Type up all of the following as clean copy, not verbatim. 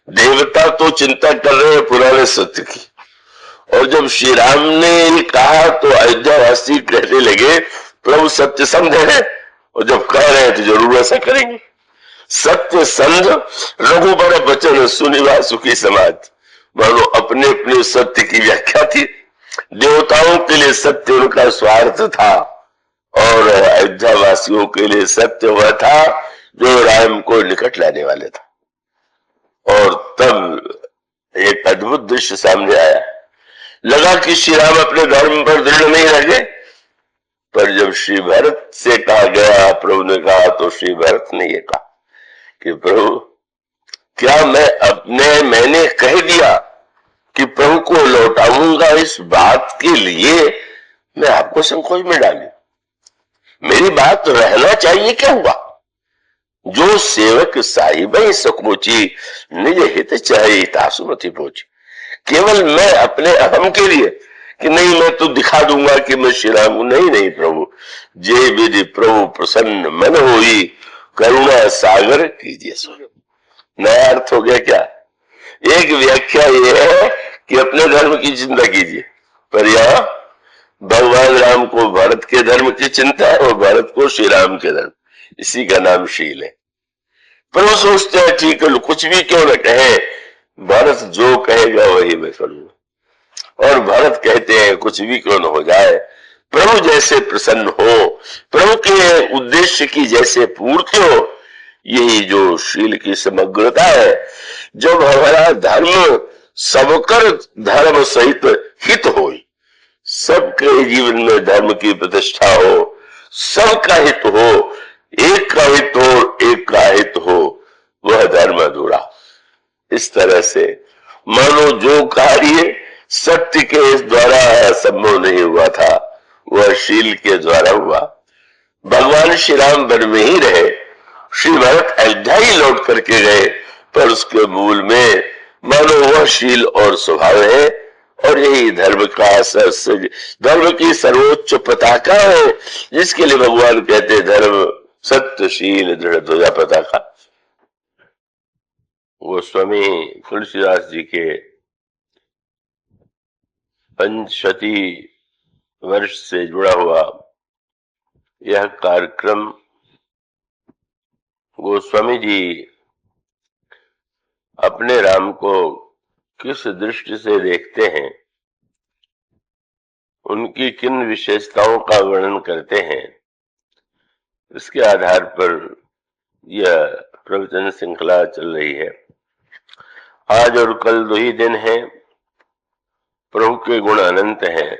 देवता तो चिंता कर रहे हैं पुराने सत्य की, और जब श्री राम ने कहा तो अयोध्यावासी कहने लगे प्रभु सत्य समझ है, और जब कह रहे हैं तो जरूर ऐसा करेंगे। सत्य समझ रघुबर बचन सुनिवा सुखी समाज, मानो अपने अपने सत्य की व्याख्या थी। देवताओं के लिए सत्य उनका स्वार्थ था, और अयोध्या वासियों के लिए सत्य वह था जो राम को निकट लाने वाले था। और तब एक अद्भुत दृश्य सामने आया। लगा कि श्री राम अपने धर्म पर दृढ़ नहीं रह गए, पर जब श्री भरत से कहा गया, प्रभु ने कहा, तो श्री भरत ने ये कहा कि प्रभु क्या मैंने कह दिया कि प्रभु को लौटाऊंगा, इस बात के लिए मैं आपको संकोच में डाली? मेरी बात रहना चाहिए, क्या हुआ? जो सेवक साहिब सकोची निज हित चाहे तासुमति पहुंची। केवल मैं अपने अहम के लिए कि नहीं मैं तो दिखा दूंगा कि मैं श्री राम हूं, नहीं प्रभु, जे विधि प्रभु प्रसन्न मन होई करुणा सागर कीजिए सो। नया अर्थ हो गया क्या? एक व्याख्या यह है कि अपने धर्म की चिंता कीजिए, पर यहां भगवान राम को भरत के धर्म की चिंता है और भरत को श्री राम के धर्म, इसी का नाम शील है। पर वो सोचते हैं ठीक है कुछ भी क्यों न कहे, भरत जो कहेगा वही मैं करूंगा। और भरत कहते हैं कुछ भी क्यों न हो जाए, प्रभु जैसे प्रसन्न हो, प्रभु के उद्देश्य की जैसे पूर्ति हो, यही जो शील की समग्रता है। जब हमारा धर्म सबकर धर्म सहित हित हो, सबके जीवन में धर्म की प्रतिष्ठा हो, सबका हित हो, एक का हित हो, एक का हित हो, वह धर्म अधूरा। इस तरह से मानो जो कार्य सत्य के द्वारा संभव नहीं हुआ था वह शील के द्वारा हुआ। भगवान श्री राम वन में ही रहे, श्री भरत अयोध्या ही लौट करके गए, पर उसके मूल में मानो वह शील और स्वभाव है, और यही धर्म की सर्वोच्च पताका है, जिसके लिए भगवान कहते धर्म सत्यशील दृढ़ ध्वजा पताका। गोस्वामी तुलसीदास जी के पंचशती वर्ष से जुड़ा हुआ यह कार्यक्रम गोस्वामी जी अपने राम को किस दृष्टि से देखते हैं, उनकी किन विशेषताओं का वर्णन करते हैं, इसके आधार पर यह प्रवचन श्रृंखला चल रही है। आज और कल 2 ही दिन हैं। प्रभु के गुण अनंत हैं,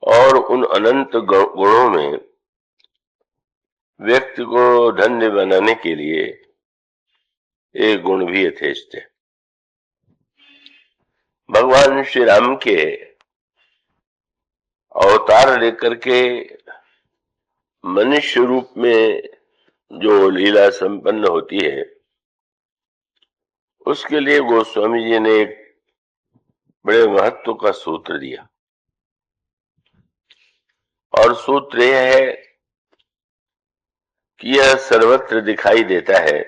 और उन अनंत गुणों में व्यक्ति को धन्य बनाने के लिए एक गुण भी यथेष्ट है। भगवान श्री राम के अवतार लेकर के मनुष्य रूप में जो लीला संपन्न होती है, उसके लिए गोस्वामी जी ने एक बड़े महत्व का सूत्र दिया, और सूत्र यह है कि यह सर्वत्र दिखाई देता है।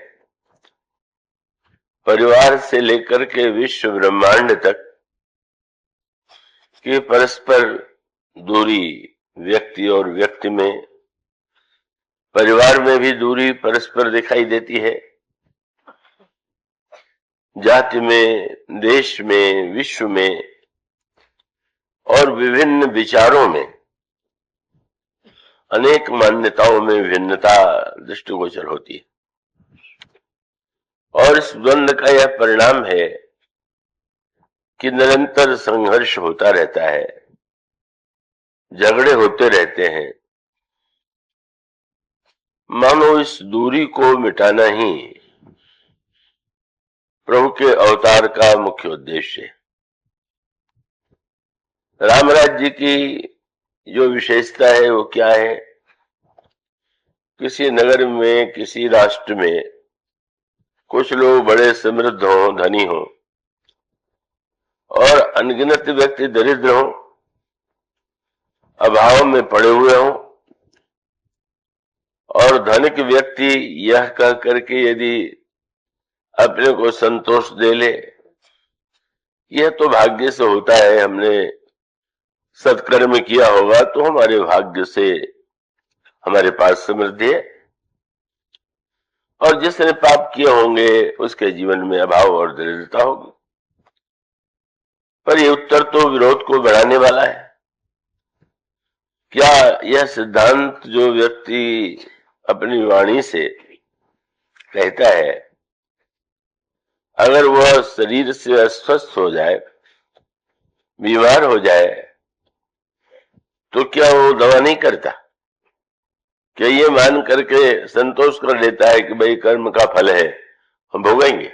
परिवार से लेकर के विश्व ब्रह्मांड तक कि परस्पर दूरी व्यक्ति और व्यक्ति में, परिवार में भी दूरी परस्पर दिखाई देती है, जाति में, देश में, विश्व में और विभिन्न विचारों में, अनेक मान्यताओं में भिन्नता दृष्टिगोचर होती है। और इस द्वंद्व का यह परिणाम है कि निरंतर संघर्ष होता रहता है, झगड़े होते रहते हैं। मानो इस दूरी को मिटाना ही प्रभु के अवतार का मुख्य उद्देश्य है। रामराज जी की जो विशेषता है वो क्या है? किसी नगर में, किसी राष्ट्र में कुछ लोग बड़े समृद्ध हों, धनी हों, और अनगिनत व्यक्ति दरिद्र हों, अभाव में पड़े हुए हों, और धनिक व्यक्ति यह कह करके यदि अपने को संतोष दे ले, यह तो भाग्य से होता है। हमने सत्कर्म किया होगा तो हमारे भाग्य से हमारे पास समृद्धि है, और जिसने पाप किए होंगे उसके जीवन में अभाव और दरिद्रता होगी। पर यह उत्तर तो विरोध को बढ़ाने वाला है। क्या यह सिद्धांत जो व्यक्ति अपनी वाणी से कहता है, अगर वह शरीर से अस्वस्थ हो जाए, बीमार हो जाए, तो क्या वो दवा नहीं करता? क्या ये मान करके संतोष कर लेता है कि भाई कर्म का फल है, हम भोगेंगे?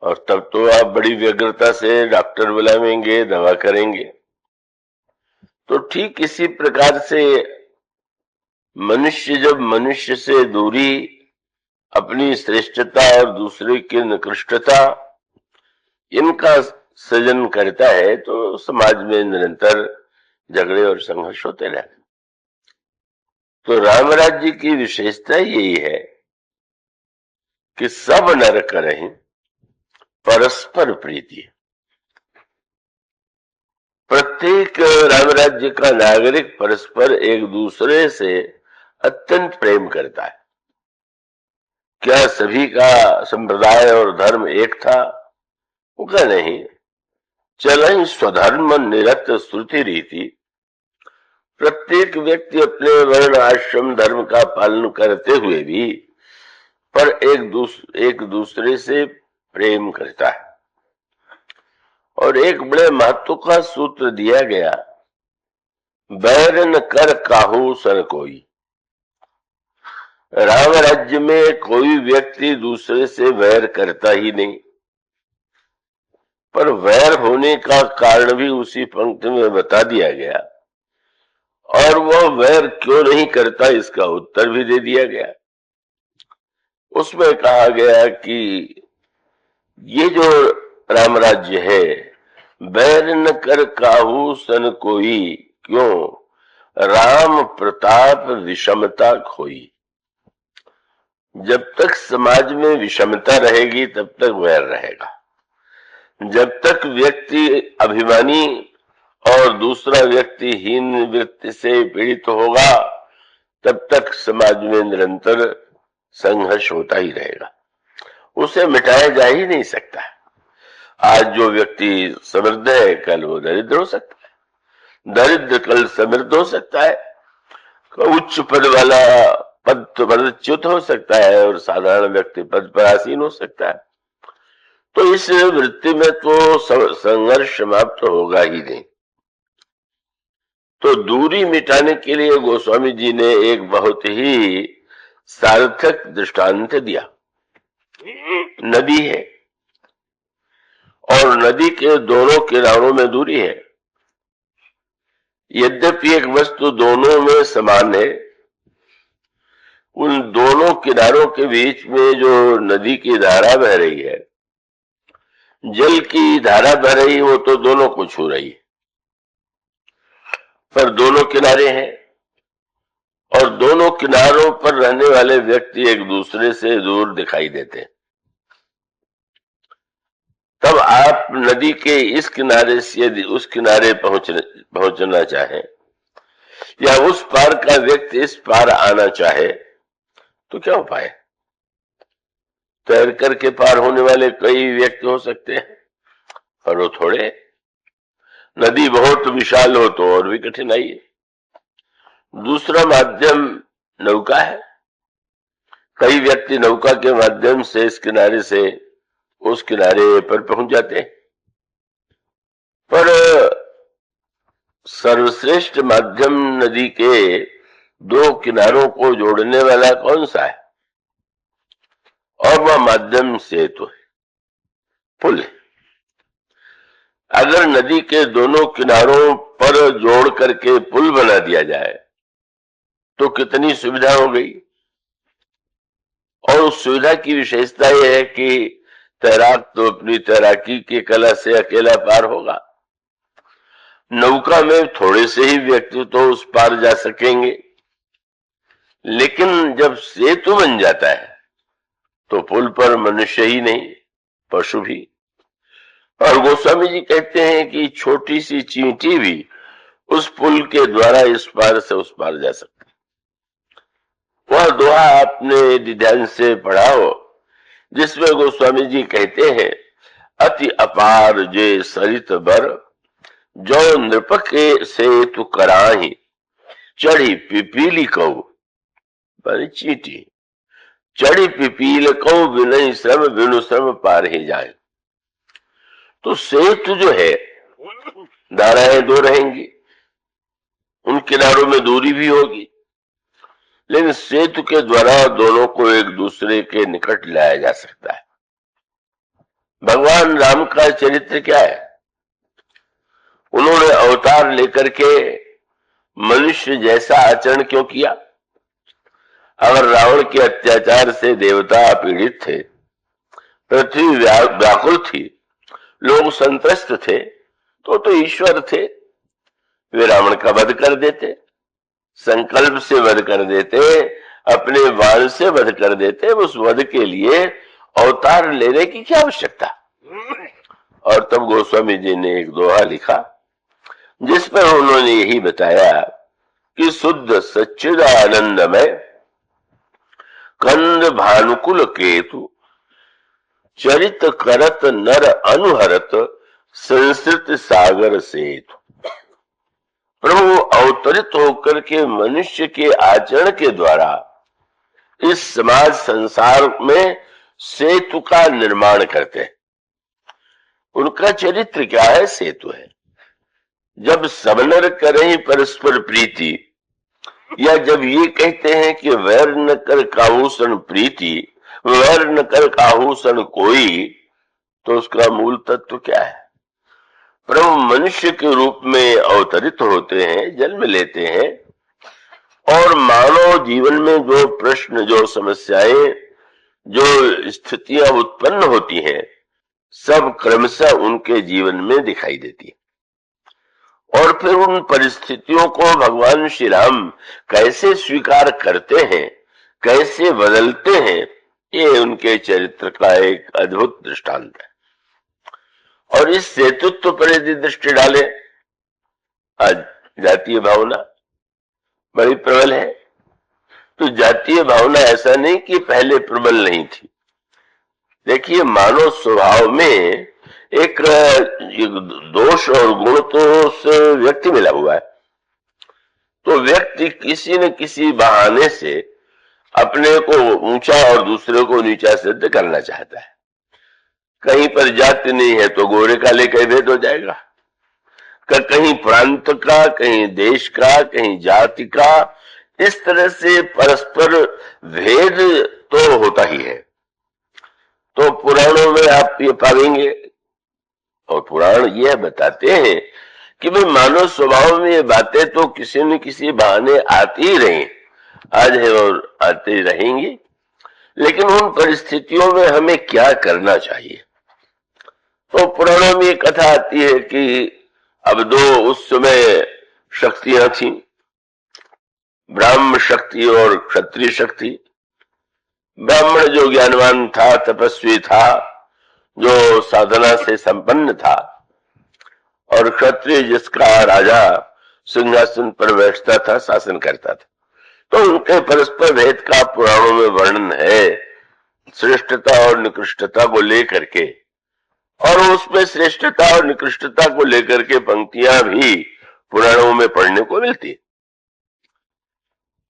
और तब तो आप बड़ी व्यग्रता से डॉक्टर बुलावेंगे, दवा करेंगे। तो ठीक इसी प्रकार से मनुष्य जब मनुष्य से दूरी, अपनी श्रेष्ठता और दूसरे की निकृष्टता, इनका सृजन करता है, तो समाज में निरंतर झगड़े और संघर्ष होते रहते। तो राम राज्य की विशेषता यही है कि सब नर करें परस्पर प्रीति। प्रत्येक राम राज्य का नागरिक परस्पर एक दूसरे से अत्यंत प्रेम करता है। क्या सभी का संप्रदाय और धर्म एक था? उनका नहीं। चलन स्वधर्म निरत श्रुति रीति। प्रत्येक व्यक्ति अपने वर्ण आश्रम धर्म का पालन करते हुए भी पर एक दूसरे से प्रेम करता है। और एक बड़े महत्व का सूत्र दिया गया, बैर न कर काहू सन कोई। राम राज्य में कोई व्यक्ति दूसरे से वैर करता ही नहीं, पर वैर होने का कारण भी उसी पंक्ति में बता दिया गया, और वह वैर क्यों नहीं करता इसका उत्तर भी दे दिया गया। उसमें कहा गया कि ये जो राम राज्य है, बैर न कर काहू सन कोई, क्यों? राम प्रताप विषमता खोई। जब तक समाज में विषमता रहेगी तब तक वैर रहेगा। जब तक व्यक्ति अभिमानी और दूसरा व्यक्ति हीन वृत्ति से पीड़ित होगा, तब तक समाज में निरंतर संघर्ष होता ही रहेगा, उसे मिटाया जा ही नहीं सकता। आज जो व्यक्ति समृद्ध है, कल वो दरिद्र हो सकता है, दरिद्र कल समृद्ध हो सकता है, उच्च पद वाला पदच्युत हो सकता है और साधारण व्यक्ति पद पर आसीन हो सकता है। तो इस वृत्ति में तो संघर्ष समाप्त होगा ही नहीं। तो दूरी मिटाने के लिए गोस्वामी जी ने एक बहुत ही सार्थक दृष्टांत दिया। नदी है और नदी के दोनों किनारों में दूरी है। यद्यपि एक वस्तु दोनों में समान है, उन दोनों किनारों के बीच में जो नदी की धारा बह रही है, जल की धारा बह रही है, वो तो दोनों को छू रही है, पर दोनों किनारे हैं और दोनों किनारों पर रहने वाले व्यक्ति एक दूसरे से दूर दिखाई देते हैं। तब आप नदी के इस किनारे से यदि उस किनारे पहुंचना चाहे, या उस पार का व्यक्ति इस पार आना चाहे, तो क्या उपाय? तैर करके पार होने वाले कई व्यक्ति हो सकते हैं, और वो थोड़े। नदी बहुत विशाल हो तो और भी कठिनाई है। दूसरा माध्यम नौका है। कई व्यक्ति नौका के माध्यम से इस किनारे से उस किनारे पर पहुंच जाते हैं, पर सर्वश्रेष्ठ माध्यम नदी के दो किनारों को जोड़ने वाला कौन सा है? और वह माध्यम सेतु है, पुल है। अगर नदी के दोनों किनारों पर जोड़ करके पुल बना दिया जाए तो कितनी सुविधा हो गई। और उस सुविधा की विशेषता यह है कि तैराक तो अपनी तैराकी की कला से अकेला पार होगा। नौका में थोड़े से ही व्यक्ति तो उस पार जा सकेंगे, लेकिन जब सेतु बन जाता है तो पुल पर मनुष्य ही नहीं, पशु भी। और गोस्वामी जी कहते हैं कि छोटी सी चींटी भी उस पुल के द्वारा इस पार से उस पार जा सकती। वह दोहा आपने ध्यान से पढ़ा हो, जिसमें गोस्वामी जी कहते हैं, अति अपार जे सरित बर, जो नृप के सेतु कराही, चढ़ी पिपीली कऊ, चींटी चढ़ी पिपील कऊ, विनय श्रम विनु श्रम पार ही जाए। तो सेतु जो है, धाराएं दो रहेंगी, उन किनारों में दूरी भी होगी, लेकिन सेतु के द्वारा दोनों को एक दूसरे के निकट लाया जा सकता है। भगवान राम का चरित्र क्या है? उन्होंने अवतार लेकर के मनुष्य जैसा आचरण क्यों किया? अगर रावण के अत्याचार से देवता पीड़ित थे, पृथ्वी व्याकुल थी, लोग संत्रस्त थे, तो ईश्वर थे, वे रावण का वध कर देते, संकल्प से वध कर देते, अपने बाण से वध कर देते। उस वध के लिए अवतार लेने की क्या आवश्यकता? और तब गोस्वामी जी ने एक दोहा लिखा, जिस पर उन्होंने यही बताया कि शुद्ध सच्चिदानंदमय कंद भानुकुल केतु, चरित करत नर अनुहरत, संस्कृत सागर सेतु। प्रभु अवतरित होकर के मनुष्य के आचरण के द्वारा इस समाज संसार में सेतु का निर्माण करते हैं। उनका चरित्र क्या है? सेतु है। जब सबनर करें परस्पर प्रीति, या जब ये कहते हैं कि वैर न कर काहूषण प्रीति, वैर न कर काहूषण कोई, तो उसका मूल तत्व क्या है? प्रभु मनुष्य के रूप में अवतरित होते हैं, जन्म लेते हैं, और मानव जीवन में जो प्रश्न, जो समस्याएं, जो स्थितियां उत्पन्न होती हैं, सब क्रमशः उनके जीवन में दिखाई देती है। और फिर उन परिस्थितियों को भगवान श्री राम कैसे स्वीकार करते हैं, कैसे बदलते हैं, ये उनके चरित्र का एक अद्भुत दृष्टांत है। और इस सेतुत्व पर यदि दृष्टि डाले, आज जातीय भावना बड़ी प्रबल है, तो जातीय भावना ऐसा नहीं कि पहले प्रबल नहीं थी। देखिए, मानव स्वभाव में एक दोष और गुण तो उस व्यक्ति में लगा हुआ है। तो व्यक्ति किसी न किसी बहाने से अपने को ऊंचा और दूसरे को नीचा सिद्ध करना चाहता है। कहीं पर जाति नहीं है तो गोरे काले का भेद हो जाएगा, कहीं प्रांत का, कहीं देश का, कहीं जाति का, इस तरह से परस्पर भेद तो होता ही है। तो पुराणों में आप ये पाएंगे, और पुराण यह बताते हैं कि भाई मानव स्वभाव में ये बातें तो किसी न किसी बहाने आती ही रही, आज है और आती रहेंगी। लेकिन उन परिस्थितियों में हमें क्या करना चाहिए? तो पुराणों में ये कथा आती है कि अब दो उस समय शक्तियां थी, ब्राह्मण शक्ति और क्षत्रिय शक्ति। ब्राह्मण जो ज्ञानवान था, तपस्वी था, जो साधना से संपन्न था, और क्षत्रिय जिसका राजा सिंहासन पर बैठता था, शासन करता था। तो उनके परस्पर भेद का पुराणों में वर्णन है, श्रेष्ठता और निकृष्टता को लेकर के, और उसमें श्रेष्ठता और निकृष्टता को लेकर के पंक्तियां भी पुराणों में पढ़ने को मिलती।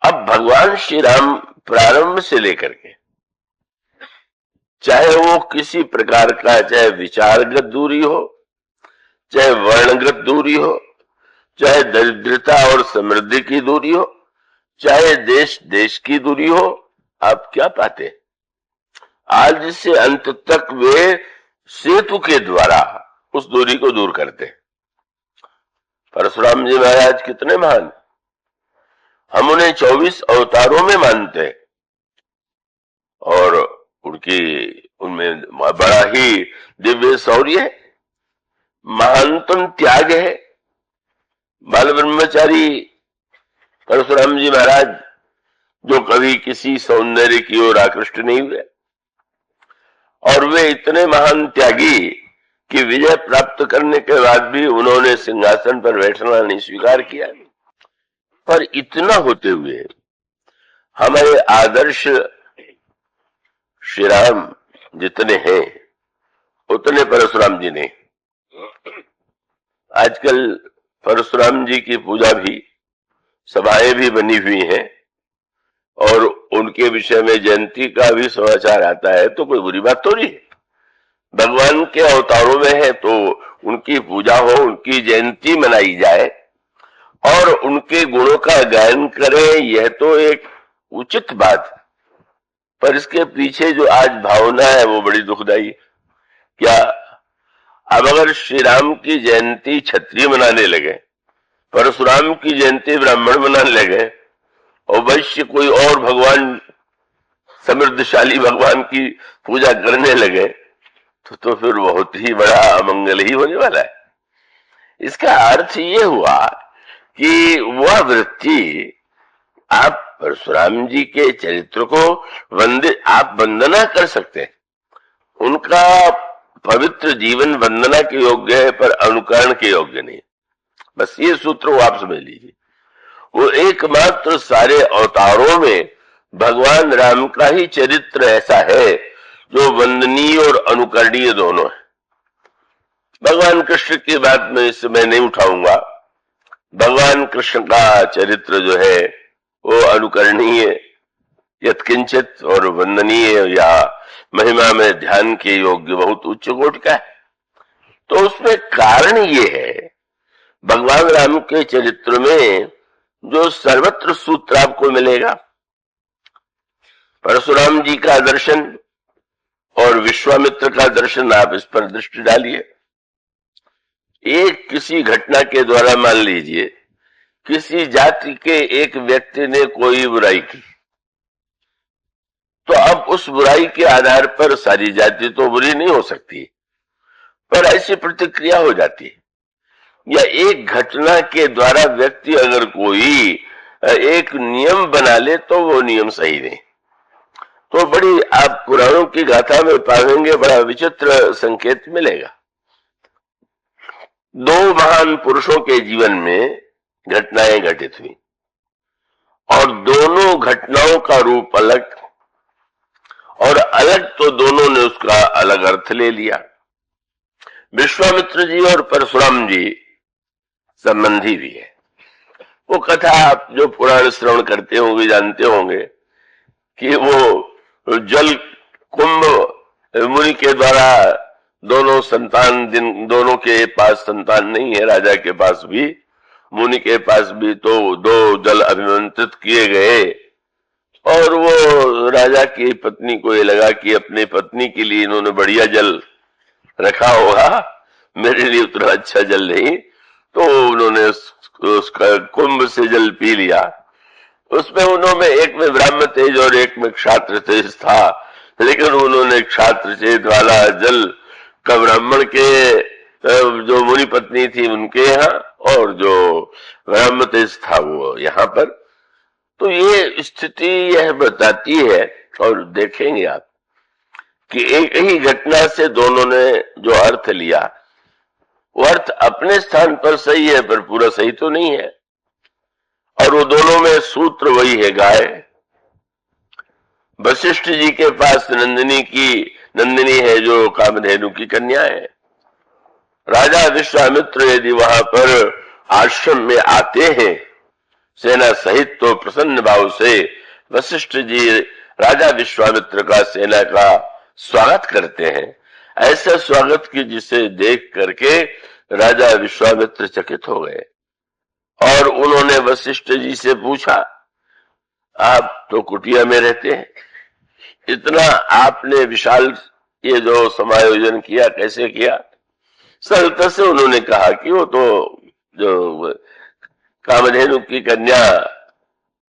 अब भगवान श्री राम प्रारंभ से लेकर के, चाहे वो किसी प्रकार का, चाहे विचारगत दूरी हो, चाहे वर्णगत दूरी हो, चाहे दरिद्रता और समृद्धि की दूरी हो, चाहे देश देश की दूरी हो, आप क्या पाते? आज से अंत तक वे सेतु के द्वारा उस दूरी को दूर करते। परशुराम जी महाराज कितने महान, हम उन्हें 24 अवतारों में मानते हैं, और उनमें बड़ा ही दिव्य शौर्य है, महानतम त्याग है। बाल ब्रह्मचारी परशुराम जी महाराज, जो कभी किसी सौंदर्य की ओर आकृष्ट नहीं हुए, और वे इतने महान त्यागी कि विजय प्राप्त करने के बाद भी उन्होंने सिंहासन पर बैठना नहीं स्वीकार किया। पर इतना होते हुए हमारे आदर्श श्री राम जितने हैं उतने परशुराम जी ने। आजकल परशुराम जी की पूजा भी सभाएं भी बनी हुई हैं और उनके विषय में जयंती का भी समाचार आता है, तो कोई बुरी बात तो नहीं है। भगवान के अवतारों में है तो उनकी पूजा हो, उनकी जयंती मनाई जाए और उनके गुणों का गायन करें, यह तो एक उचित बात। पर इसके पीछे जो आज भावना है वो बड़ी दुखदाई। क्या अब अगर श्री राम की जयंती क्षत्रिय मनाने लगे, परशुराम की जयंती ब्राह्मण मनाने लगे और वैश्य कोई और भगवान समृद्धशाली भगवान की पूजा करने लगे तो फिर बहुत ही बड़ा अमंगल ही होने वाला है। इसका अर्थ ये हुआ कि वह वृत्ति, आप परशुराम जी के चरित्र को आप वंदना कर सकते हैं, उनका पवित्र जीवन वंदना के योग्य है पर अनुकरण के योग्य नहीं। बस ये सूत्र वो आप समझ लीजिए। वो एकमात्र सारे अवतारों में भगवान राम का ही चरित्र ऐसा है जो वंदनीय और अनुकरणीय दोनों है। भगवान कृष्ण की बात मैं इस समय नहीं उठाऊंगा। भगवान कृष्ण का चरित्र जो है वो अनुकरणीय यत्किंचित और वंदनीय या महिमा में ध्यान के योग्य बहुत उच्च कोटि का है। तो उसमें कारण ये है, भगवान राम के चरित्र में जो सर्वत्र सूत्र आपको मिलेगा, परशुराम जी का दर्शन और विश्वामित्र का दर्शन, आप इस पर दृष्टि डालिए। एक किसी घटना के द्वारा मान लीजिए किसी जाति के एक व्यक्ति ने कोई बुराई की, तो अब उस बुराई के आधार पर सारी जाति तो बुरी नहीं हो सकती, पर ऐसी प्रतिक्रिया हो जाती है। या एक घटना के द्वारा व्यक्ति अगर कोई एक नियम बना ले तो वो नियम सही नहीं, तो बड़ी आप पुराणों की गाथा में पाएंगे बड़ा विचित्र संकेत मिलेगा। दो महान पुरुषों के जीवन में घटनाएं घटित हुई और दोनों घटनाओं का रूप अलग, और अलग तो दोनों ने उसका अलग अर्थ ले लिया। विश्वामित्र जी और परशुराम जी संबंधी भी है। वो कथा आप जो पुराण श्रवण करते होंगे जानते होंगे कि वो जल कुंभ मुनि के द्वारा दोनों दोनों के पास संतान नहीं है, राजा के पास भी मुनि के पास भी, तो दो जल अभिमंत्रित किए गए और वो राजा की पत्नी को ये लगा कि अपनी पत्नी के लिए इन्होंने बढ़िया जल रखा होगा, मेरे लिए उतना अच्छा जल नहीं, तो उन्होंने उसका कुंभ से जल पी लिया। उसमें उन्होंने एक में ब्राह्मण तेज और एक में क्षात्र तेज था, लेकिन उन्होंने क्षात्र तेज वाला जल का ब्राह्मण के जो मुनि पत्नी थी उनके यहाँ और जो ब्राह्मण तेज था वो यहाँ पर। तो ये स्थिति यह बताती है, और देखेंगे आप कि एक ही घटना से दोनों ने जो अर्थ लिया वो अर्थ अपने स्थान पर सही है पर पूरा सही तो नहीं है, और वो दोनों में सूत्र वही है गाय। वशिष्ठ जी के पास नंदिनी है जो कामधेनु की कन्या है। राजा विश्वामित्र यदि वहां पर आश्रम में आते हैं सेना सहित तो प्रसन्न भाव से वशिष्ठ जी राजा विश्वामित्र का सेना का स्वागत करते हैं। ऐसा स्वागत की जिसे देख करके राजा विश्वामित्र चकित हो गए और उन्होंने वशिष्ठ जी से पूछा, आप तो कुटिया में रहते हैं, इतना आपने विशाल ये जो समायोजन किया कैसे किया? सरलता से उन्होंने कहा कि वो तो जो कामधेनु की कन्या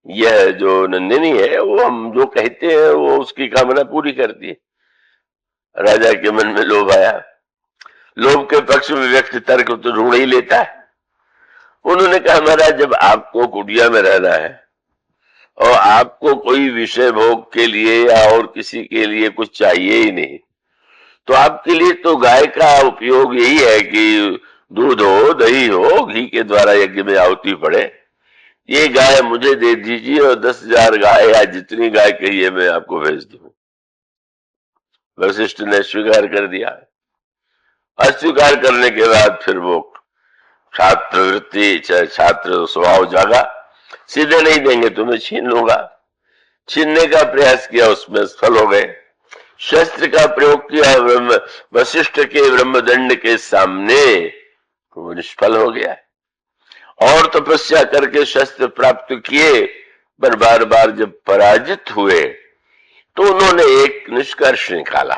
यह जो नंदिनी है वो हम जो कहते हैं वो उसकी कामना पूरी करती है। राजा के मन में लोभ आया। लोभ के पक्ष में व्यक्ति तर्क तो ढूंढ ही लेता है। उन्होंने कहा, महाराज जब आपको कुटिया में रहना है और आपको कोई विषय भोग के लिए या और किसी के लिए कुछ चाहिए ही नहीं, तो आपके लिए तो गाय का उपयोग यही है कि दूध हो, दही हो, घी के द्वारा यज्ञ में आहुति पड़े। ये गाय मुझे दे दीजिए और 10,000 गाय या जितनी गाय कहिए मैं आपको भेज दूं। वशिष्ठ ने स्वीकार कर दिया। अस्वीकार करने के बाद फिर वो छात्रवृत्ति, छात्र स्वभाव जागा, सीधे नहीं देंगे तुम्हें, छीन लूंगा। छीनने का प्रयास किया, उसमें सफल हो गए। शस्त्र का प्रयोग किया वशिष्ठ के ब्रह्मदंड के सामने, वो निष्फल हो गया। और तपस्या करके शस्त्र प्राप्त किए, पर बार बार जब पराजित हुए तो उन्होंने एक निष्कर्ष निकाला